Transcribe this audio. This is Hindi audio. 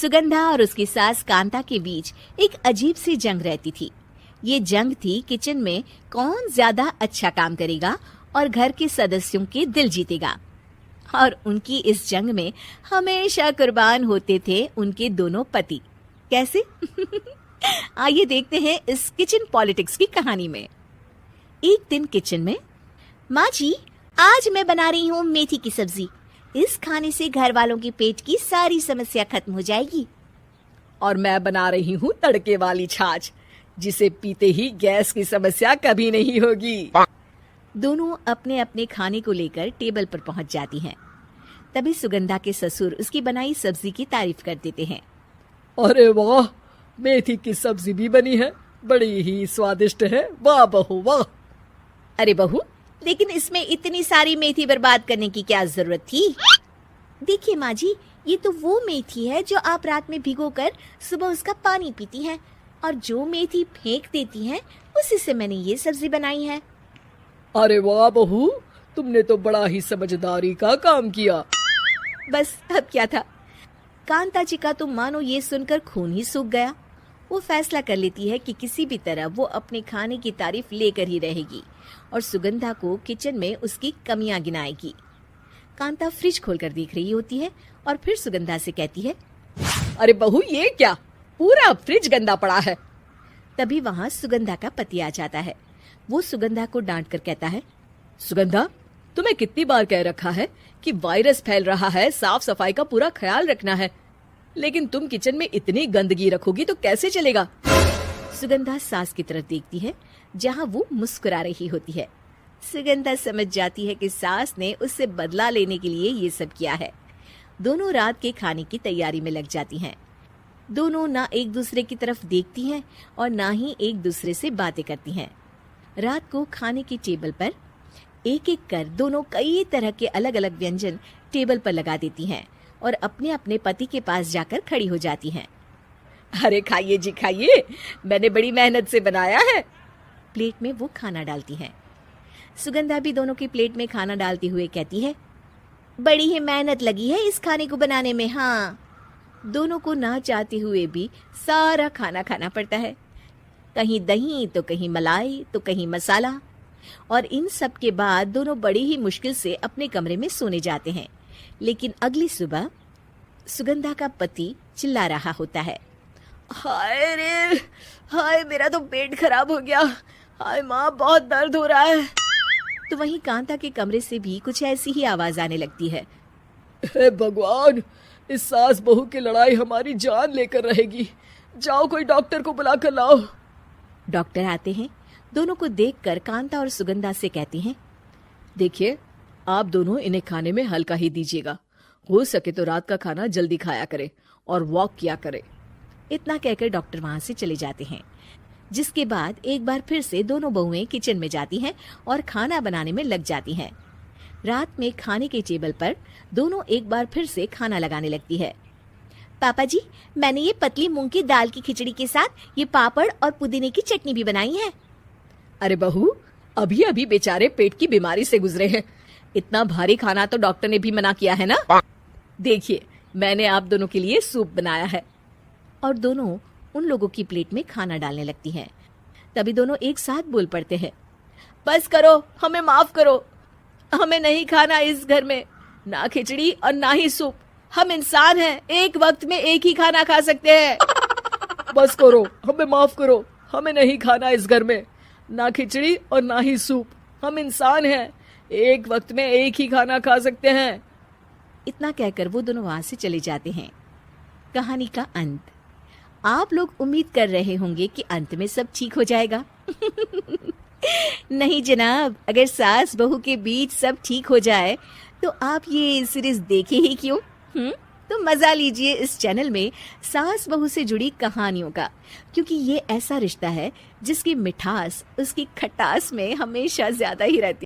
सुगंधा और उसकी सास कांता के बीच एक अजीब सी जंग रहती थी। ये जंग थी किचन में कौन ज्यादा अच्छा काम करेगा और घर के सदस्यों के दिल जीतेगा। और उनकी इस जंग में हमेशा कुर्बान होते थे उनके दोनों पति। कैसे? आइए देखते हैं इस किचन पॉलिटिक्स की कहानी में। एक दिन किचन में, माँ जी, आज मैं बना रही हूँ मेथी की सब्जी। इस खाने से घर वालों के पेट की सारी समस्या खत्म हो जाएगी। और मैं बना रही हूँ तड़के वाली छाछ, जिसे पीते ही गैस की समस्या कभी नहीं होगी। दोनों अपने अपने खाने को लेकर टेबल पर पहुंच जाती हैं। तभी सुगंधा के ससुर उसकी बनाई सब्जी की तारीफ कर देते हैं। अरे वाह, मेथी की सब्जी भी बनी है, बड़ी ही स्वादिष्ट है। वाह बहू वाह। अरे बहू, लेकिन इसमें इतनी सारी मेथी बर्बाद करने की क्या जरूरत थी? देखिए माँ जी, ये तो वो मेथी है जो आप रात में भिगोकर सुबह उसका पानी पीती हैं, और जो मेथी फेंक देती हैं उसी से मैंने ये सब्जी बनाई है। अरे वाह बहू, तुमने तो बड़ा ही समझदारी का काम किया। बस अब क्या था, कांता जी का तो मानो ये सुनकर खून ही सूख गया। वो फैसला कर लेती है कि किसी भी तरह वो अपने खाने की तारीफ लेकर ही रहेगी और सुगंधा को किचन में उसकी कमियां गिनाएगी। कांता फ्रिज खोलकर देख रही होती है और फिर सुगंधा से कहती है, अरे बहू, ये क्या, पूरा फ्रिज गंदा पड़ा है। तभी वहाँ सुगंधा का पति आ जाता है। वो सुगंधा को डांट कर कहता है, सुगंधा, तुम्हें कितनी बार कह रखा है कि वायरस फैल रहा है, साफ सफाई का पूरा ख्याल रखना है, लेकिन तुम किचन में इतनी गंदगी रखोगी तो कैसे चलेगा। सुगंधा सास की तरफ देखती है जहाँ वो मुस्कुरा रही होती है। सुगंधा समझ जाती है कि सास ने उससे बदला लेने के लिए ये सब किया है। दोनों रात के खाने की तैयारी में लग जाती हैं। दोनों ना एक दूसरे की तरफ देखती हैं और ना ही एक दूसरे से बातें करती हैं। रात को खाने की टेबल पर एक एक कर दोनों कई तरह के अलग अलग व्यंजन टेबल पर लगा देती हैं और अपने अपने पति के पास जाकर खड़ी हो जाती हैं। अरे खाइए जी खाइए, मैंने बड़ी मेहनत से बनाया है। प्लेट में वो खाना डालती हैं। सुगंधा भी दोनों की प्लेट में खाना डालते हुए कहती है, बड़ी ही मेहनत लगी है इस खाने को बनाने में। हाँ, दोनों को ना चाहते हुए भी सारा खाना खाना पड़ता है। कहीं दही तो कहीं मलाई तो कहीं मसाला। और इन सब के बाद दोनों बड़ी ही मुश्किल से अपने कमरे में सोने जाते हैं। लेकिन अगली सुबह सुगंधा का पति चिल्ला रहा होता है, हाय रे हाय, मेरा तो पेट खराब हो गया। हाय माँ, बहुत दर्द हो रहा है। तो वहीं कांता के कमरे से भी कुछ ऐसी ही आवाज आने लगती है। हे भगवान, इस सास बहू की लड़ाई हमारी जान लेकर रहेगी। जाओ कोई डॉक्टर को बुला कर लाओ। डॉक्टर आते हैं। दोनों को देखकर कांता और सुगंधा से कहती हैं, देखिए, आप दोनों इन्हें खाने में हल्का ही दीजिएगा। हो सके तो रात का खाना जल्दी खाया करे और वॉक किया करे। इतना कहकर डॉक्टर वहां से चले जाते हैं। जिसके बाद एक बार फिर से दोनों बहुएं किचन में जाती हैं और खाना बनाने में लग जाती हैं। रात में खाने के टेबल पर दोनों एक बार फिर से खाना लगाने लगती है। पापा जी, मैंने ये पतली मूंग की दाल की खिचड़ी के साथ ये पापड़ और पुदीने की चटनी भी बनाई है। अरे बहू, अभी अभी बेचारे पेट की बीमारी से गुजरे हैं। इतना भारी खाना तो डॉक्टर ने भी मना किया है ना। देखिए, मैंने आप दोनों के लिए सूप बनाया है। और दोनों उन लोगों की प्लेट में खाना डालने लगती हैं। तभी दोनों एक साथ बोल पड़ते हैं, बस करो, हमें माफ करो। हमें नहीं खाना इस घर में, ना खिचड़ी और ना ही सूप। हम इंसान हैं, एक वक्त में एक ही खाना खा सकते हैं। बस करो, हमें माफ करो। हमें नहीं खाना इस घर में, ना खिचड़ी और ना ही सूप। हम इंसान हैं, एक वक्त में एक ही खाना खा सकते हैं। इतना कहकर वो दोनों वहां से चले जाते हैं। कहानी का अंत। आप लोग उम्मीद कर रहे होंगे कि अंत में सब ठीक हो जाएगा। नहीं जनाब, अगर सास बहू के बीच सब ठीक हो जाए तो आप ये सीरीज देखे ही क्यों? तो मजा लीजिए इस चैनल में सास बहू से जुड़ी कहानियों का, क्योंकि ये ऐसा रिश्ता है जिसकी मिठास उसकी खटास में हमेशा ज्यादा ही रहती है।